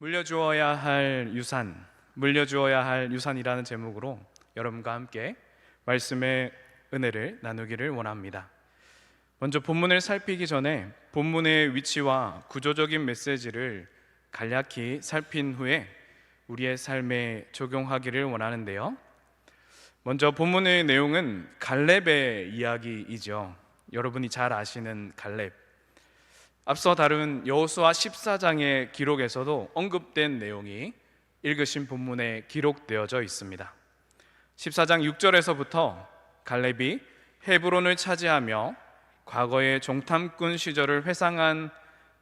물려주어야 할 유산, 물려주어야 할 유산이라는 제목으로 여러분과 함께 말씀의 은혜를 나누기를 원합니다. 먼저 본문을 살피기 전에 본문의 위치와 구조적인 메시지를 간략히 살핀 후에 우리의 삶에 적용하기를 원하는데요. 먼저 본문의 내용은 갈렙의 이야기이죠. 여러분이 잘 아시는 갈렙. 앞서 다룬 여호수아 14장의 기록에서도 언급된 내용이 읽으신 본문에 기록되어져 있습니다. 14장 6절에서부터 갈렙이 헤브론을 차지하며 과거의 종탐꾼 시절을 회상한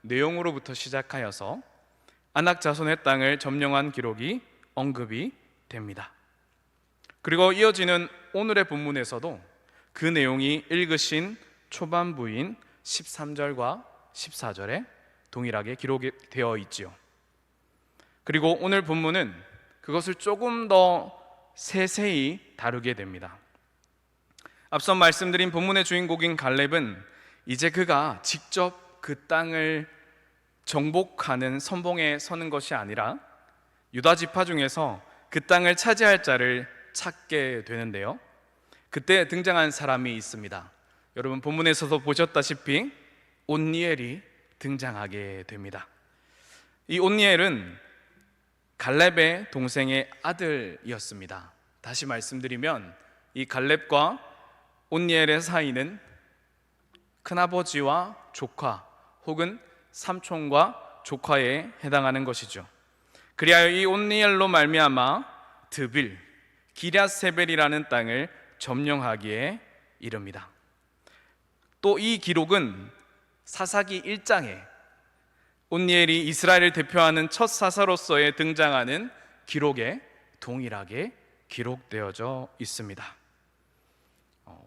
내용으로부터 시작하여서 아낙 자손의 땅을 점령한 기록이 언급이 됩니다. 그리고 이어지는 오늘의 본문에서도 그 내용이 읽으신 초반부인 13절과 14절에 동일하게 기록이 되어 있지요. 그리고 오늘 본문은 그것을 조금 더 세세히 다루게 됩니다. 앞서 말씀드린 본문의 주인공인 갈렙은 이제 그가 직접 그 땅을 정복하는 선봉에 서는 것이 아니라 유다 지파 중에서 그 땅을 차지할 자를 찾게 되는데요. 그때 등장한 사람이 있습니다. 여러분 본문에서도 보셨다시피 온니엘이 등장하게 됩니다. 이 온니엘은 갈렙의 동생의 아들이었습니다. 다시 말씀드리면 이 갈렙과 온니엘의 사이는 큰아버지와 조카 혹은 삼촌과 조카에 해당하는 것이죠. 그리하여 이 온니엘로 말미암아 드빌, 기럇세벨이라는 땅을 점령하기에 이릅니다. 또 이 기록은 사사기 1장에 온니엘이 이스라엘을 대표하는 첫 사사로서의 등장하는 기록에 동일하게 기록되어져 있습니다.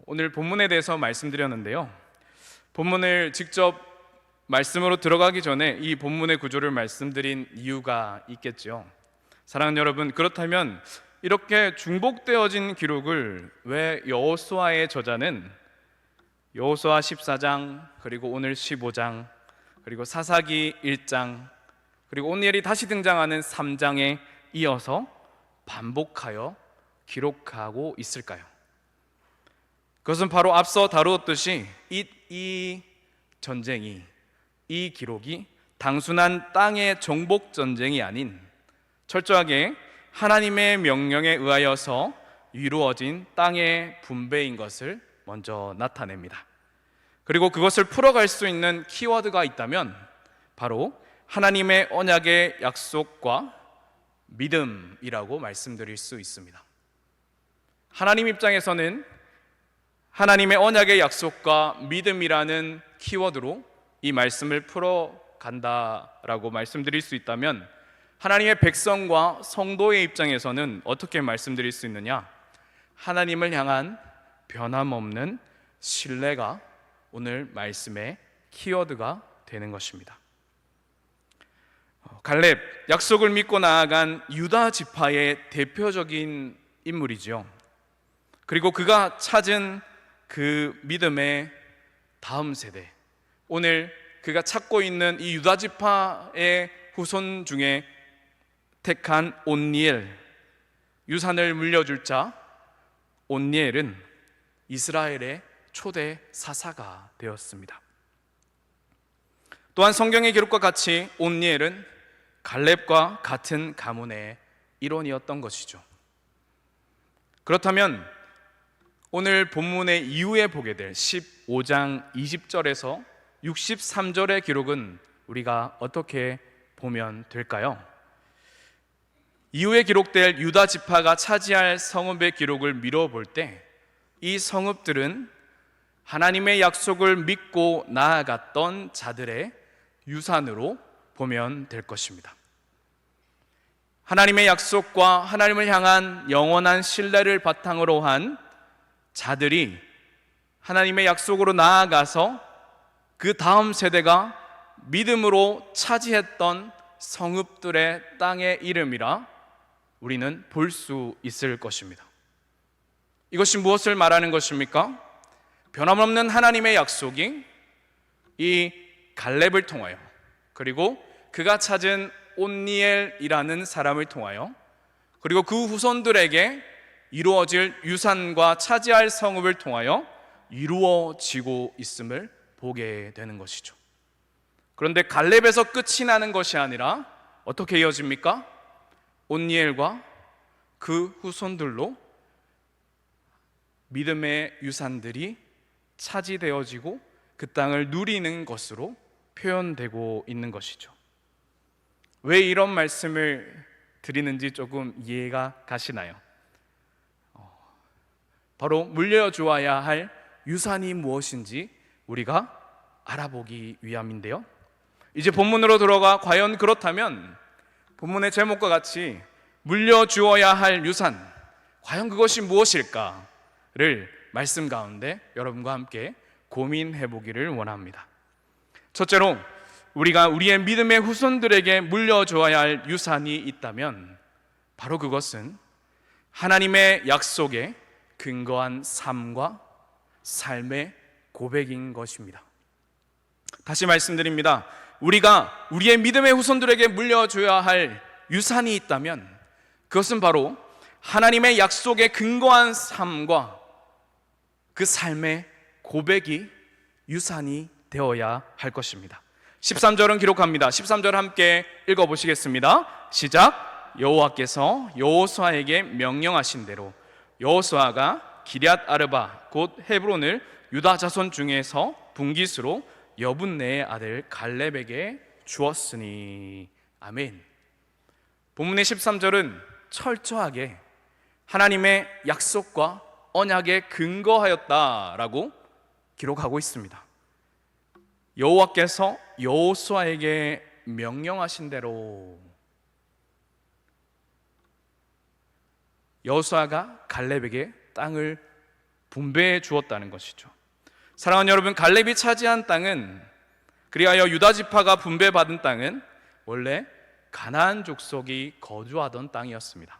오늘 본문에 대해서 말씀드렸는데요. 본문을 직접 말씀으로 들어가기 전에 이 본문의 구조를 말씀드린 이유가 있겠죠. 사랑하는 여러분, 그렇다면 이렇게 중복되어진 기록을 왜 여호수아의 저자는 여호수아 14장 그리고 오늘 15장 그리고 사사기 1장 그리고 온니엘이 다시 등장하는 3장에 이어서 반복하여 기록하고 있을까요? 그것은 바로 앞서 다루었듯이 이 전쟁이, 이 기록이 단순한 땅의 정복 전쟁이 아닌 철저하게 하나님의 명령에 의하여서 이루어진 땅의 분배인 것을 먼저 나타냅니다. 그리고 그것을 풀어갈 수 있는 키워드가 있다면 바로 하나님의 언약의 약속과 믿음이라고 말씀드릴 수 있습니다. 하나님 입장에서는 하나님의 언약의 약속과 믿음이라는 키워드로 이 말씀을 풀어간다라고 말씀드릴 수 있다면 하나님의 백성과 성도의 입장에서는 어떻게 말씀드릴 수 있느냐? 하나님을 향한 변함없는 신뢰가 오늘 말씀의 키워드가 되는 것입니다. 갈렙, 약속을 믿고 나아간 유다 지파의 대표적인 인물이죠. 그리고 그가 찾은 그 믿음의 다음 세대, 오늘 그가 찾고 있는 이 유다 지파의 후손 중에 택한 온니엘, 유산을 물려줄 자 온니엘은 이스라엘의 초대 사사가 되었습니다. 또한 성경의 기록과 같이 온니엘은 갈렙과 같은 가문의 일원이었던 것이죠. 그렇다면 오늘 본문의 이후에 보게 될 15장 20절에서 63절의 기록은 우리가 어떻게 보면 될까요? 이후에 기록될 유다 지파가 차지할 성읍의 기록을 미뤄볼 때 이 성읍들은 하나님의 약속을 믿고 나아갔던 자들의 유산으로 보면 될 것입니다. 하나님의 약속과 하나님을 향한 영원한 신뢰를 바탕으로 한 자들이 하나님의 약속으로 나아가서 그 다음 세대가 믿음으로 차지했던 성읍들의 땅의 이름이라 우리는 볼 수 있을 것입니다. 이것이 무엇을 말하는 것입니까? 변함없는 하나님의 약속이 이 갈렙을 통하여 그리고 그가 찾은 온니엘이라는 사람을 통하여 그리고 그 후손들에게 이루어질 유산과 차지할 성읍을 통하여 이루어지고 있음을 보게 되는 것이죠. 그런데 갈렙에서 끝이 나는 것이 아니라 어떻게 이어집니까? 온니엘과 그 후손들로 믿음의 유산들이 차지되어지고 그 땅을 누리는 것으로 표현되고 있는 것이죠. 왜 이런 말씀을 드리는지 조금 이해가 가시나요? 바로 물려주어야 할 유산이 무엇인지 우리가 알아보기 위함인데요. 이제 본문으로 들어가 과연 그렇다면 본문의 제목과 같이 물려주어야 할 유산, 과연 그것이 무엇일까를 말씀 가운데 여러분과 함께 고민해 보기를 원합니다. 첫째로 우리가 우리의 믿음의 후손들에게 물려주어야 할 유산이 있다면 바로 그것은 하나님의 약속에 근거한 삶과 삶의 고백인 것입니다. 다시 말씀드립니다. 우리가 우리의 믿음의 후손들에게 물려줘야 할 유산이 있다면 그것은 바로 하나님의 약속에 근거한 삶과 그 삶의 고백이 유산이 되어야 할 것입니다. 13절은 기록합니다. 13절 함께 읽어보시겠습니다. 시작. 여호와께서 여호수아에게 명령하신 대로 여호수아가 기럇 아르바 곧 헤브론을 유다 자손 중에서 분깃으로 여분네의 아들 갈렙에게 주었으니. 아멘. 본문의 13절은 철저하게 하나님의 약속과 언약에 근거하였다라고 기록하고 있습니다. 여호와께서 여호수아에게 명령하신 대로 여호수아가 갈렙에게 땅을 분배해 주었다는 것이죠. 사랑하는 여러분, 갈렙이 차지한 땅은, 그리하여 유다 지파가 분배받은 땅은 원래 가나안 족속이 거주하던 땅이었습니다.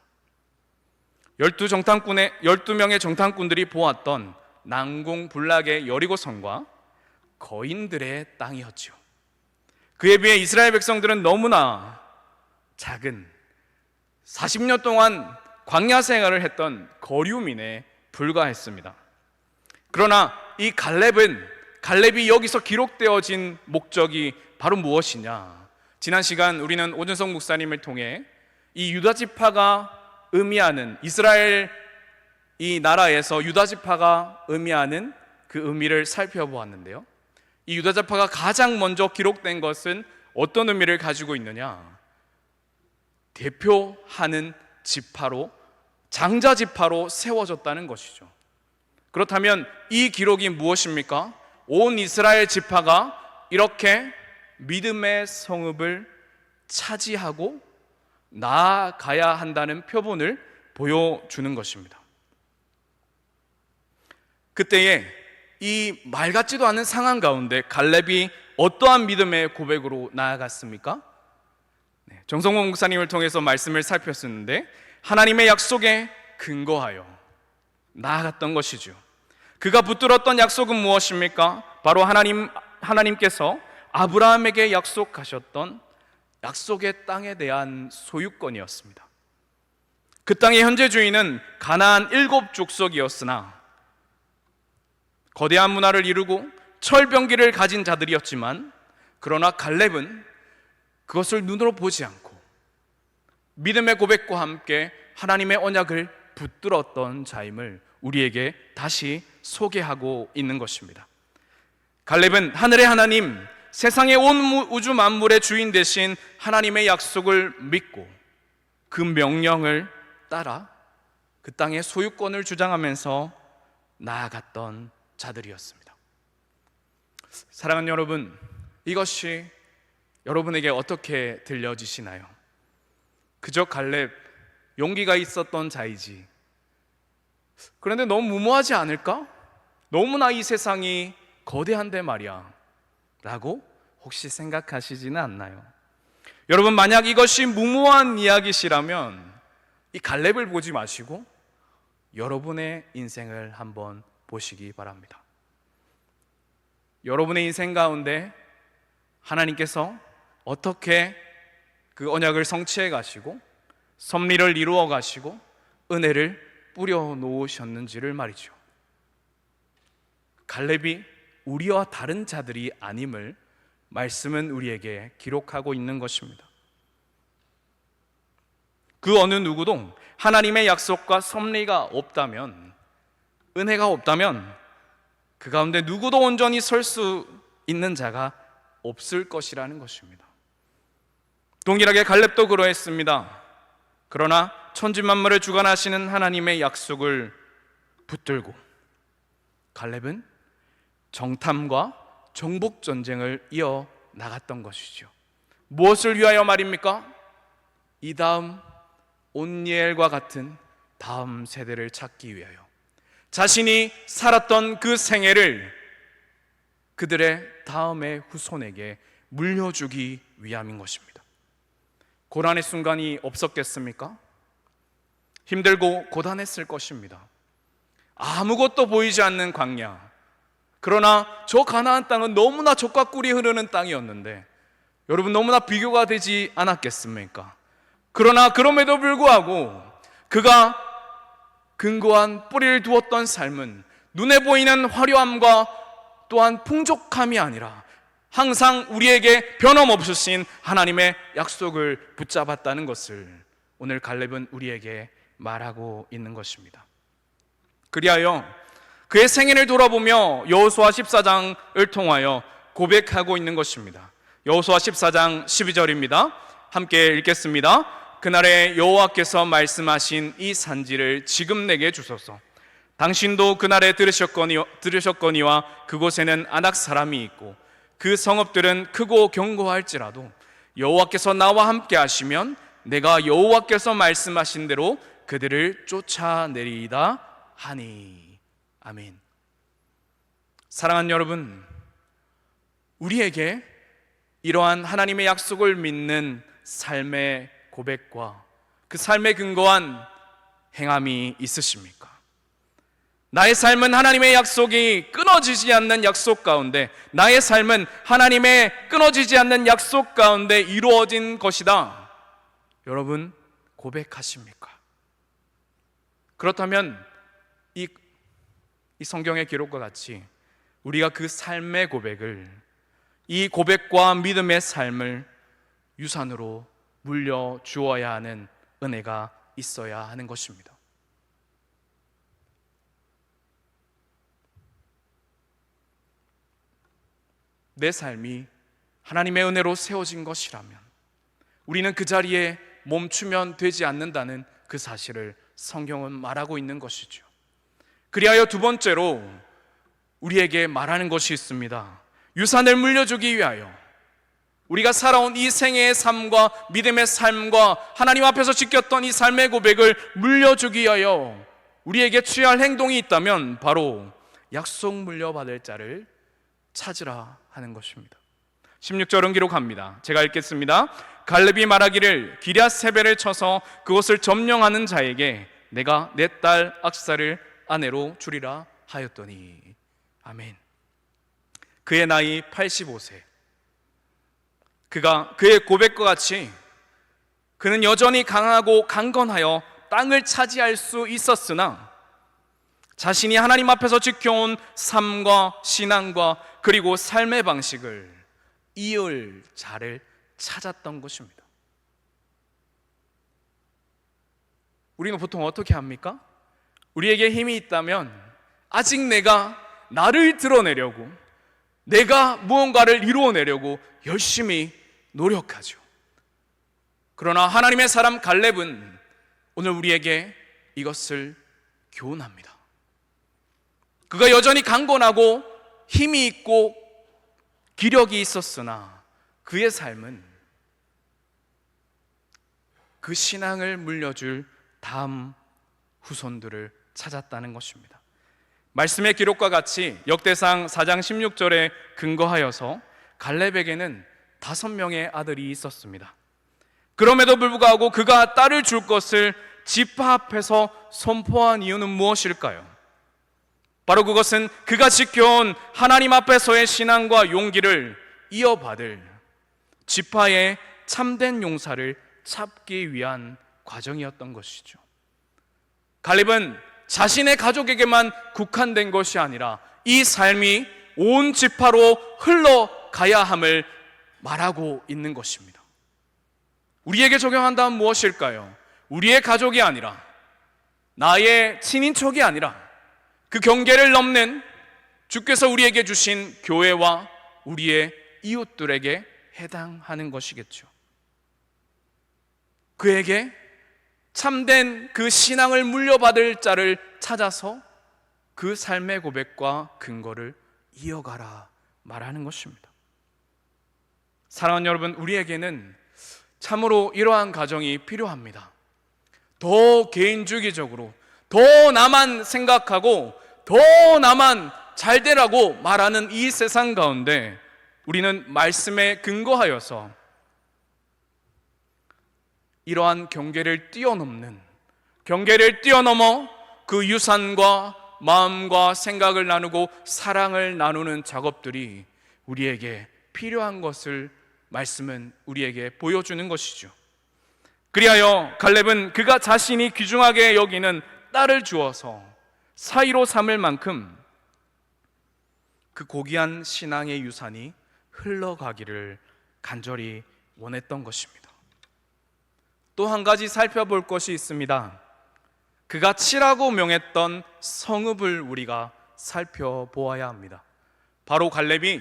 12명의 정탐꾼들이 보았던 난공불락의 여리고성과 거인들의 땅이었죠. 그에 비해 이스라엘 백성들은 너무나 작은 40년 동안 광야 생활을 했던 거류민에 불과했습니다. 그러나 이 갈렙이 여기서 기록되어진 목적이 바로 무엇이냐? 지난 시간 우리는 오준성 목사님을 통해 이 유다 지파가 의미하는, 이스라엘 이 나라에서 유다 지파가 의미하는 그 의미를 살펴보았는데요. 이 유다 지파가 가장 먼저 기록된 것은 어떤 의미를 가지고 있느냐? 대표하는 지파로, 장자 지파로 세워졌다는 것이죠. 그렇다면 이 기록이 무엇입니까? 온 이스라엘 지파가 이렇게 믿음의 성읍을 차지하고 나아가야 한다는 표본을 보여주는 것입니다. 그때에 이 말 같지도 않은 상황 가운데 갈렙이 어떠한 믿음의 고백으로 나아갔습니까? 정성원 목사님을 통해서 말씀을 살폈었는데 하나님의 약속에 근거하여 나아갔던 것이죠. 그가 붙들었던 약속은 무엇입니까? 바로 하나님께서 아브라함에게 약속하셨던 약속의 땅에 대한 소유권이었습니다. 그 땅의 현재 주인은 가나안 7족속이었으나 거대한 문화를 이루고 철병기를 가진 자들이었지만, 그러나 갈렙은 그것을 눈으로 보지 않고 믿음의 고백과 함께 하나님의 언약을 붙들었던 자임을 우리에게 다시 소개하고 있는 것입니다. 갈렙은 하늘의 하나님, 세상의 온 우주 만물의 주인 되신 하나님의 약속을 믿고 그 명령을 따라 그 땅의 소유권을 주장하면서 나아갔던 자들이었습니다. 사랑하는 여러분, 이것이 여러분에게 어떻게 들려지시나요? 그저 갈렙, 용기가 있었던 자이지, 그런데 너무 무모하지 않을까? 너무나 이 세상이 거대한데 말이야 라고 혹시 생각하시지는 않나요? 여러분, 만약 이것이 무모한 이야기시라면 이 갈렙을 보지 마시고 여러분의 인생을 한번 보시기 바랍니다. 여러분의 인생 가운데 하나님께서 어떻게 그 언약을 성취해 가시고 섭리를 이루어 가시고 은혜를 뿌려 놓으셨는지를 말이죠. 갈렙이 우리와 다른 자들이 아님을 말씀은 우리에게 기록하고 있는 것입니다. 그 어느 누구도 하나님의 약속과 섭리가 없다면, 은혜가 없다면 그 가운데 누구도 온전히 설 수 있는 자가 없을 것이라는 것입니다. 동일하게 갈렙도 그러했습니다. 그러나 천지만물을 주관하시는 하나님의 약속을 붙들고 갈렙은 정탐과 정복 전쟁을 이어 나갔던 것이죠. 무엇을 위하여 말입니까? 이 다음 온니엘과 같은 다음 세대를 찾기 위하여, 자신이 살았던 그 생애를 그들의 다음의 후손에게 물려주기 위함인 것입니다. 고난의 순간이 없었겠습니까? 힘들고 고단했을 것입니다. 아무것도 보이지 않는 광야, 그러나 저 가나안 땅은 너무나 젖과 꿀이 흐르는 땅이었는데 여러분, 너무나 비교가 되지 않았겠습니까? 그러나 그럼에도 불구하고 그가 견고한 뿌리를 두었던 삶은 눈에 보이는 화려함과 또한 풍족함이 아니라 항상 우리에게 변함없으신 하나님의 약속을 붙잡았다는 것을 오늘 갈렙은 우리에게 말하고 있는 것입니다. 그리하여 그의 생애를 돌아보며 여호수아 14장을 통하여 고백하고 있는 것입니다. 여호수아 14장 12절입니다. 함께 읽겠습니다. 그날에 여호와께서 말씀하신 이 산지를 지금 내게 주소서. 당신도 그날에 들으셨거니와 그곳에는 아낙 사람이 있고 그 성읍들은 크고 견고할지라도 여호와께서 나와 함께 하시면 내가 여호와께서 말씀하신 대로 그들을 쫓아내리이다 하니. 아멘. 사랑하는 여러분, 우리에게 이러한 하나님의 약속을 믿는 삶의 고백과 그 삶에 근거한 행함이 있으십니까? 나의 삶은 하나님의 약속이 끊어지지 않는 약속 가운데, 나의 삶은 하나님의 끊어지지 않는 약속 가운데 이루어진 것이다, 여러분 고백하십니까? 그렇다면 이 성경의 기록과 같이 우리가 그 삶의 고백을, 이 고백과 믿음의 삶을 유산으로 물려주어야 하는 은혜가 있어야 하는 것입니다. 내 삶이 하나님의 은혜로 세워진 것이라면 우리는 그 자리에 멈추면 되지 않는다는 그 사실을 성경은 말하고 있는 것이죠. 그리하여 두 번째로 우리에게 말하는 것이 있습니다. 유산을 물려주기 위하여, 우리가 살아온 이 생애의 삶과 믿음의 삶과 하나님 앞에서 지켰던 이 삶의 고백을 물려주기 위하여 우리에게 취할 행동이 있다면 바로 약속 물려받을 자를 찾으라 하는 것입니다. 16절은 기록합니다. 제가 읽겠습니다. 갈렙이 말하기를 기럇세벨을 쳐서 그것을 점령하는 자에게 내가 내 딸 악사를 아내로 주리라 하였더니. 아멘. 그의 나이 85세. 그의 고백과 같이 그는 여전히 강하고 강건하여 땅을 차지할 수 있었으나 자신이 하나님 앞에서 지켜온 삶과 신앙과 그리고 삶의 방식을 이을 자를 찾았던 것입니다. 우리는 보통 어떻게 합니까? 우리에게 힘이 있다면 아직 내가 나를 드러내려고, 내가 무언가를 이루어내려고 열심히 노력하죠. 그러나 하나님의 사람 갈렙은 오늘 우리에게 이것을 교훈합니다. 그가 여전히 강건하고 힘이 있고 기력이 있었으나 그의 삶은 그 신앙을 물려줄 다음 후손들을 찾았다는 것입니다. 말씀의 기록과 같이 역대상 4장 16절에 근거하여서 갈렙에게는 5명의 아들이 있었습니다. 그럼에도 불구하고 그가 딸을 줄 것을 지파 앞에서 선포한 이유는 무엇일까요? 바로 그것은 그가 지켜온 하나님 앞에서의 신앙과 용기를 이어받을 지파의 참된 용사를 찾기 위한 과정이었던 것이죠. 갈렙은 자신의 가족에게만 국한된 것이 아니라 이 삶이 온 지파로 흘러가야 함을 말하고 있는 것입니다. 우리에게 적용한다면 무엇일까요? 우리의 가족이 아니라, 나의 친인척이 아니라 그 경계를 넘는 주께서 우리에게 주신 교회와 우리의 이웃들에게 해당하는 것이겠죠. 그에게 참된 그 신앙을 물려받을 자를 찾아서 그 삶의 고백과 근거를 이어가라 말하는 것입니다. 사랑하는 여러분, 우리에게는 참으로 이러한 가정이 필요합니다. 더 개인주의적으로, 더 나만 생각하고 더 나만 잘 되라고 말하는 이 세상 가운데 우리는 말씀에 근거하여서 이러한 경계를 뛰어넘어 그 유산과 마음과 생각을 나누고 사랑을 나누는 작업들이 우리에게 필요한 것을 말씀은 우리에게 보여주는 것이죠. 그리하여 갈렙은 그가 자신이 귀중하게 여기는 딸을 주어서 사위로 삼을 만큼 그 고귀한 신앙의 유산이 흘러가기를 간절히 원했던 것입니다. 또 한 가지 살펴볼 것이 있습니다. 그가 치라고 명했던 성읍을 우리가 살펴보아야 합니다. 바로 갈렙이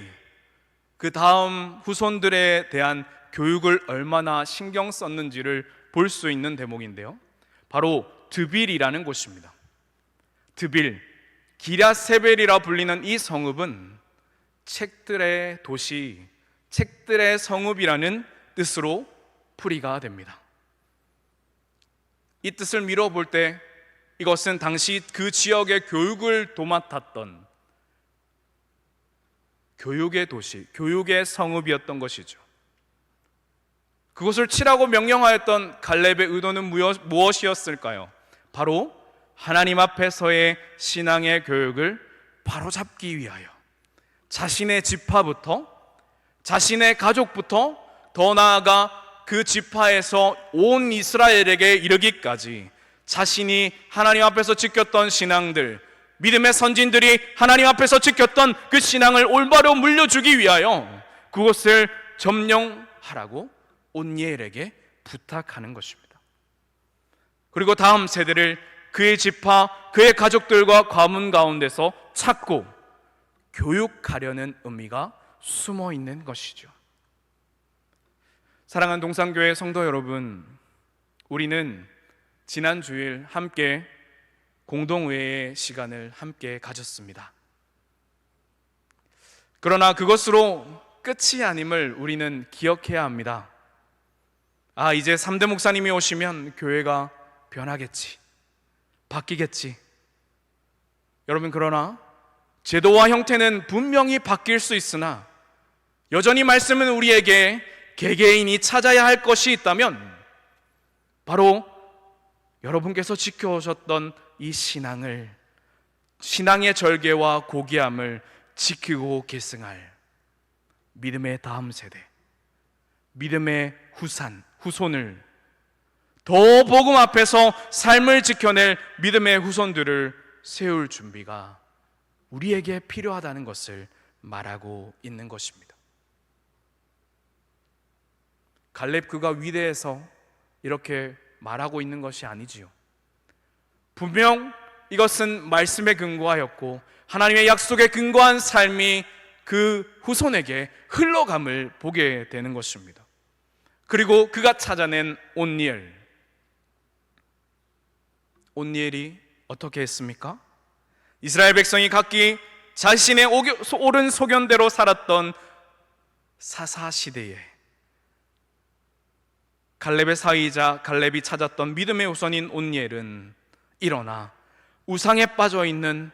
그 다음 후손들에 대한 교육을 얼마나 신경 썼는지를 볼 수 있는 대목인데요, 바로 드빌이라는 곳입니다. 드빌, 기랴세벨이라 불리는 이 성읍은 책들의 도시, 책들의 성읍이라는 뜻으로 풀이가 됩니다. 이 뜻을 미뤄볼 때 이것은 당시 그 지역의 교육을 도맡았던 교육의 도시, 교육의 성읍이었던 것이죠. 그것을 치라고 명령하였던 갈렙의 의도는 무엇이었을까요? 바로 하나님 앞에서의 신앙의 교육을 바로잡기 위하여 자신의 지파부터, 자신의 가족부터, 더 나아가 그 지파에서 온 이스라엘에게 이르기까지 자신이 하나님 앞에서 지켰던 신앙들, 믿음의 선진들이 하나님 앞에서 지켰던 그 신앙을 올바로 물려주기 위하여 그것을 점령하라고 온니엘에게 부탁하는 것입니다. 그리고 다음 세대를 그의 지파, 그의 가족들과 가문 가운데서 찾고 교육하려는 의미가 숨어 있는 것이죠. 사랑하는 동산교회 성도 여러분, 우리는 지난 주일 함께 공동회의 시간을 함께 가졌습니다. 그러나 그것으로 끝이 아님을 우리는 기억해야 합니다. 이제 3대 목사님이 오시면 교회가 변하겠지, 바뀌겠지. 여러분, 그러나 제도와 형태는 분명히 바뀔 수 있으나 여전히 말씀은 우리에게 개개인이 찾아야 할 것이 있다면 바로 여러분께서 지켜오셨던 이 신앙의 절개와 고귀함을 지키고 계승할 믿음의 다음 세대, 믿음의 후손을, 더 복음 앞에서 삶을 지켜낼 믿음의 후손들을 세울 준비가 우리에게 필요하다는 것을 말하고 있는 것입니다. 갈렙 그가 위대해서 이렇게 말하고 있는 것이 아니지요. 분명 이것은 말씀에 근거하였고 하나님의 약속에 근거한 삶이 그 후손에게 흘러감을 보게 되는 것입니다. 그리고 그가 찾아낸 온니엘이 어떻게 했습니까? 이스라엘 백성이 각기 자신의 옳은 소견대로 살았던 사사시대에 갈렙의 사위이자 갈렙이 찾았던 믿음의 후손인 온니엘은 일어나 우상에 빠져있는,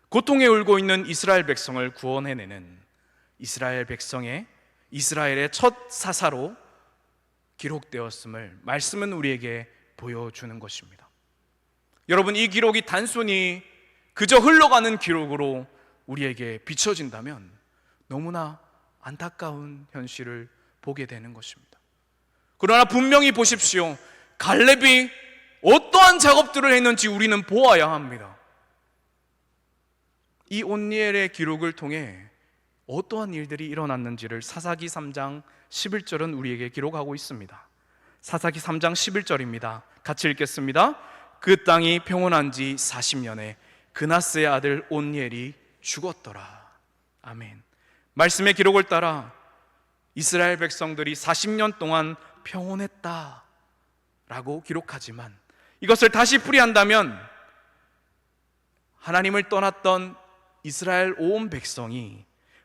고통에 울고 있는 이스라엘 백성을 구원해내는 이스라엘의 첫 사사로 기록되었음을 말씀은 우리에게 보여주는 것입니다. 여러분, 이 기록이 단순히 그저 흘러가는 기록으로 우리에게 비춰진다면 너무나 안타까운 현실을 보게 되는 것입니다. 그러나 분명히 보십시오. 갈렙이 어떠한 작업들을 했는지 우리는 보아야 합니다. 이 온니엘의 기록을 통해 어떠한 일들이 일어났는지를 사사기 3장 11절은 우리에게 기록하고 있습니다. 사사기 3장 11절입니다. 같이 읽겠습니다. 그 땅이 평온한 지 40년에 그나스의 아들 온니엘이 죽었더라. 아멘. 말씀의 기록을 따라 이스라엘 백성들이 40년 동안 평온했다 라고 기록하지만, 이것을 다시 풀이한다면 하나님을 떠났던 이스라엘 온 백성이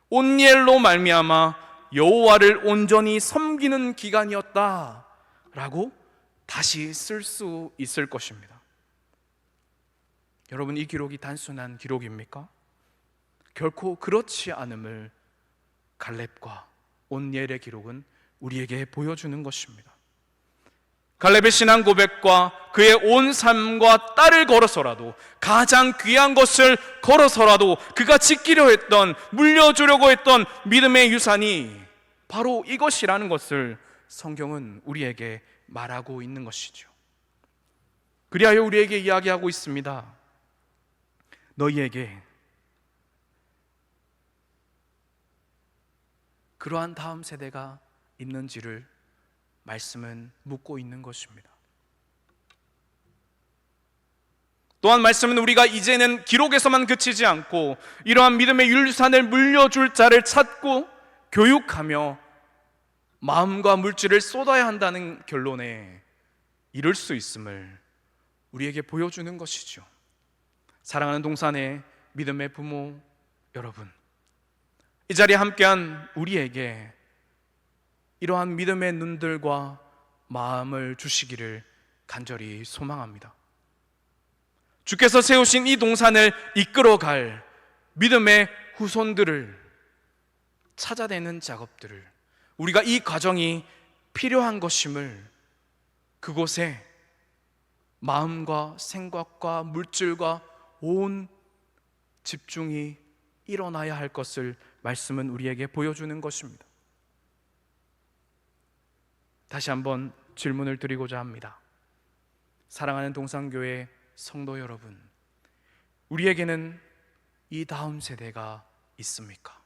온니엘로 말미암아 여호와를 온전히 섬기는 기간이었다 라고 다시 쓸 수 있을 것입니다. 여러분, 이 기록이 단순한 기록입니까? 결코 그렇지 않음을 갈렙과 온니엘의 기록은 우리에게 보여주는 것입니다. 갈렙의 신앙 고백과 그의 온 삶과 딸을 걸어서라도, 가장 귀한 것을 걸어서라도 그가 지키려 했던, 물려주려고 했던 믿음의 유산이 바로 이것이라는 것을 성경은 우리에게 말하고 있는 것이죠. 그리하여 우리에게 이야기하고 있습니다. 너희에게 그러한 다음 세대가 있는지를 말씀은 묻고 있는 것입니다. 또한 말씀은 우리가 이제는 기록에서만 그치지 않고 이러한 믿음의 유산을 물려줄 자를 찾고 교육하며 마음과 물질을 쏟아야 한다는 결론에 이를 수 있음을 우리에게 보여주는 것이죠. 사랑하는 동산의 믿음의 부모 여러분, 이 자리에 함께한 우리에게 이러한 믿음의 눈들과 마음을 주시기를 간절히 소망합니다. 주께서 세우신 이 동산을 이끌어갈 믿음의 후손들을 찾아내는 작업들을, 우리가 이 과정이 필요한 것임을, 그곳에 마음과 생각과 물질과 온 집중이 일어나야 할 것을 말씀은 우리에게 보여주는 것입니다. 다시 한번 질문을 드리고자 합니다. 사랑하는 동산교회 성도 여러분, 우리에게는 이 다음 세대가 있습니까?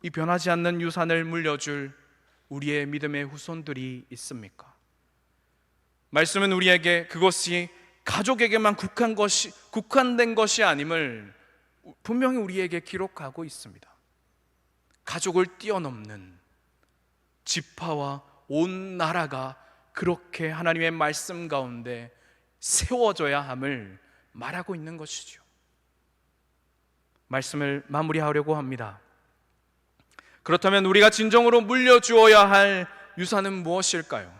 이 변하지 않는 유산을 물려줄 우리의 믿음의 후손들이 있습니까? 말씀은 우리에게 그것이 가족에게만 국한된 것이 아님을 분명히 우리에게 기록하고 있습니다. 가족을 뛰어넘는 지파와 온 나라가 그렇게 하나님의 말씀 가운데 세워져야 함을 말하고 있는 것이죠. 말씀을 마무리하려고 합니다. 그렇다면 우리가 진정으로 물려주어야 할 유산은 무엇일까요?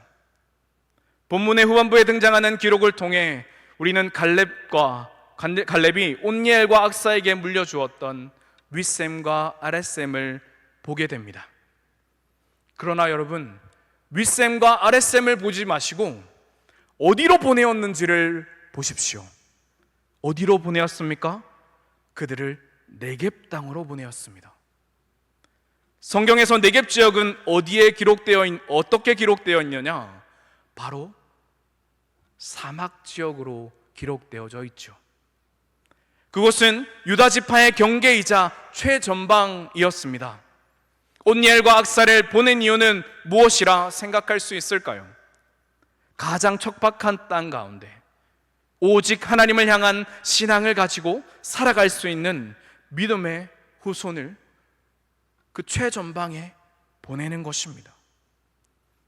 본문의 후반부에 등장하는 기록을 통해 우리는 갈렙이 온니엘과 악사에게 물려주었던 윗셈과 아랫셈을 보게 됩니다. 그러나 여러분, 윗셈과 아랫셈을 보지 마시고 어디로 보내었는지를 보십시오. 어디로 보내었습니까? 그들을 네겝 땅으로 보내었습니다. 성경에서 네겝 지역은 어떻게 기록되어 있느냐? 바로 사막 지역으로 기록되어져 있죠. 그곳은 유다 지파의 경계이자 최전방이었습니다. 온니엘과 악사를 보낸 이유는 무엇이라 생각할 수 있을까요? 가장 척박한 땅 가운데 오직 하나님을 향한 신앙을 가지고 살아갈 수 있는 믿음의 후손을 그 최전방에 보내는 것입니다.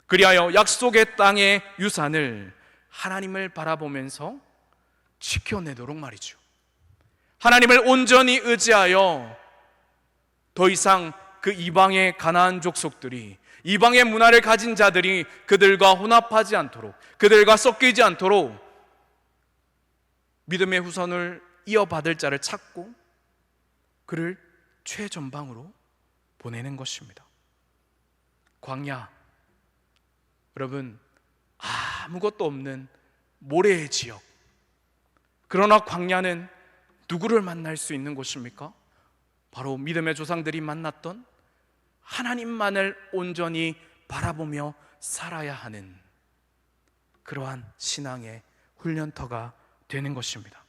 그리하여 약속의 땅의 유산을 하나님을 바라보면서 지켜내도록 말이죠. 하나님을 온전히 의지하여 더 이상 그 이방의 가나안 족속들이, 이방의 문화를 가진 자들이 그들과 혼합하지 않도록, 그들과 섞이지 않도록 믿음의 후손을 이어받을 자를 찾고 그를 최전방으로 보내는 것입니다. 광야, 여러분, 아무것도 없는 모래의 지역. 그러나 광야는 누구를 만날 수 있는 곳입니까? 바로 믿음의 조상들이 만났던 하나님만을 온전히 바라보며 살아야 하는 그러한 신앙의 훈련터가 되는 것입니다.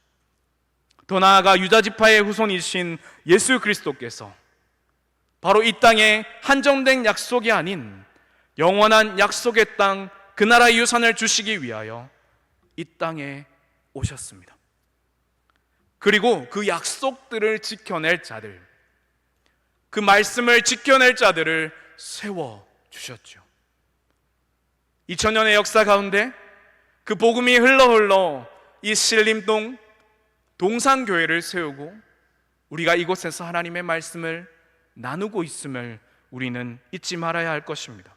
더 나아가 유다지파의 후손이신 예수 그리스도께서 바로 이 땅에 한정된 약속이 아닌 영원한 약속의 땅, 그 나라의 유산을 주시기 위하여 이 땅에 오셨습니다. 그리고 그 약속들을 지켜낼 자들, 그 말씀을 지켜낼 자들을 세워주셨죠. 2000년의 역사 가운데 그 복음이 흘러 이 신림동 동산교회를 세우고 우리가 이곳에서 하나님의 말씀을 나누고 있음을 우리는 잊지 말아야 할 것입니다.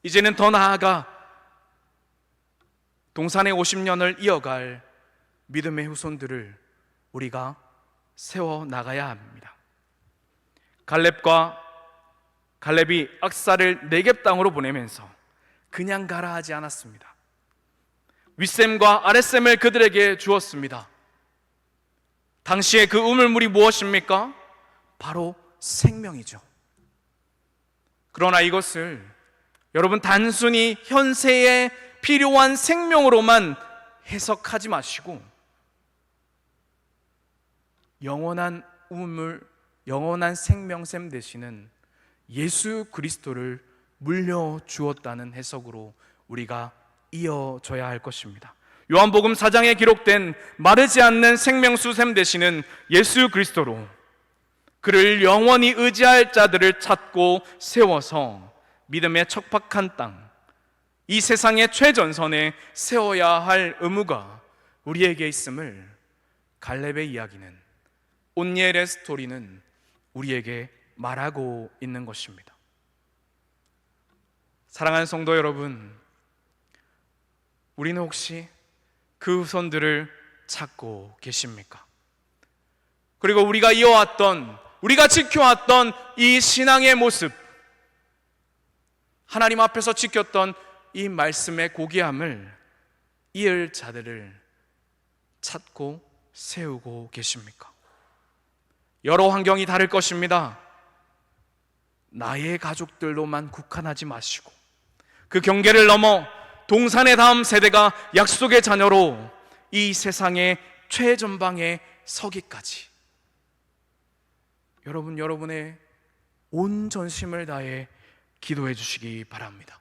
이제는 더 나아가 동산의 50년을 이어갈 믿음의 후손들을 우리가 세워나가야 합니다. 갈렙이 악사를 네겝 땅으로 보내면서 그냥 가라 하지 않았습니다. 윗셈과 아랫셈을 그들에게 주었습니다. 당시에 그 우물물이 무엇입니까? 바로 생명이죠. 그러나 이것을 여러분 단순히 현세에 필요한 생명으로만 해석하지 마시고 영원한 우물, 영원한 생명샘 되시는 예수 그리스도를 물려주었다는 해석으로 우리가 이어져야 할 것입니다. 요한복음 4장에 기록된 마르지 않는 생명수샘 되시는 예수 그리스도로 그를 영원히 의지할 자들을 찾고 세워서 믿음의 척박한 땅, 이 세상의 최전선에 세워야 할 의무가 우리에게 있음을 갈렙의 이야기는, 온니엘의 스토리는 우리에게 말하고 있는 것입니다. 사랑하는 성도 여러분, 우리는 혹시 그 후손들을 찾고 계십니까? 그리고 우리가 이어왔던, 우리가 지켜왔던 이 신앙의 모습, 하나님 앞에서 지켰던 이 말씀의 고귀함을 이을 자들을 찾고 세우고 계십니까? 여러 환경이 다를 것입니다. 나의 가족들로만 국한하지 마시고 그 경계를 넘어 동산의 다음 세대가 약속의 자녀로 이 세상의 최전방에 서기까지 여러분의 온 전심을 다해 기도해 주시기 바랍니다.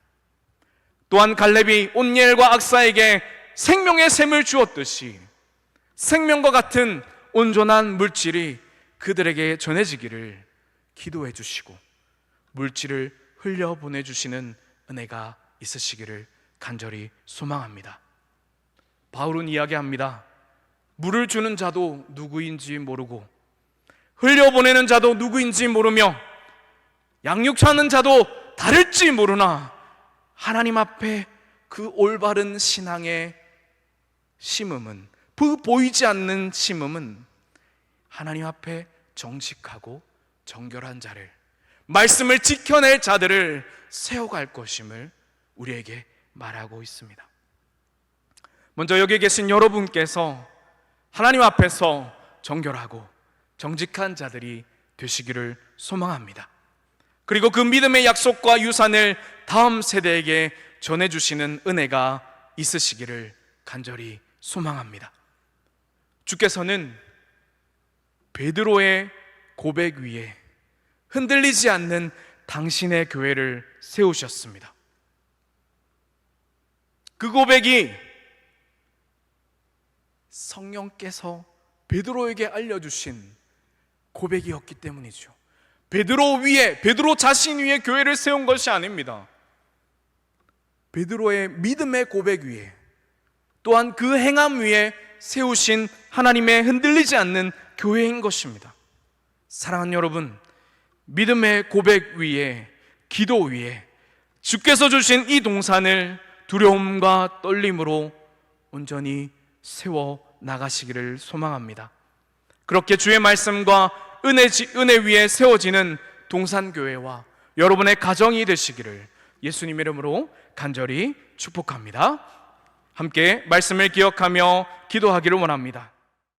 또한 갈렙이 온니엘과 악사에게 생명의 샘을 주었듯이 생명과 같은 온전한 물질이 그들에게 전해지기를 기도해 주시고 물질을 흘려보내 주시는 은혜가 있으시기를 간절히 소망합니다. 바울은 이야기합니다. 물을 주는 자도 누구인지 모르고 흘려보내는 자도 누구인지 모르며 양육하는 자도 다를지 모르나 하나님 앞에 그 올바른 신앙의 심음은, 그 보이지 않는 심음은 하나님 앞에 정직하고 정결한 자를, 말씀을 지켜낼 자들을 세워갈 것임을 우리에게 말하고 있습니다. 먼저 여기 계신 여러분께서 하나님 앞에서 정결하고 정직한 자들이 되시기를 소망합니다. 그리고 그 믿음의 약속과 유산을 다음 세대에게 전해주시는 은혜가 있으시기를 간절히 소망합니다. 주께서는 베드로의 고백 위에 흔들리지 않는 당신의 교회를 세우셨습니다. 그 고백이 성령께서 베드로에게 알려주신 고백이었기 때문이죠. 베드로 자신 위에 교회를 세운 것이 아닙니다. 베드로의 믿음의 고백 위에, 또한 그 행함 위에 세우신 하나님의 흔들리지 않는 교회인 것입니다. 사랑하는 여러분, 믿음의 고백 위에, 기도 위에 주께서 주신 이 동산을 두려움과 떨림으로 온전히 세워 나가시기를 소망합니다. 그렇게 주의 말씀과 은혜 위에 세워지는 동산교회와 여러분의 가정이 되시기를 예수님 이름으로 간절히 축복합니다. 함께 말씀을 기억하며 기도하기를 원합니다.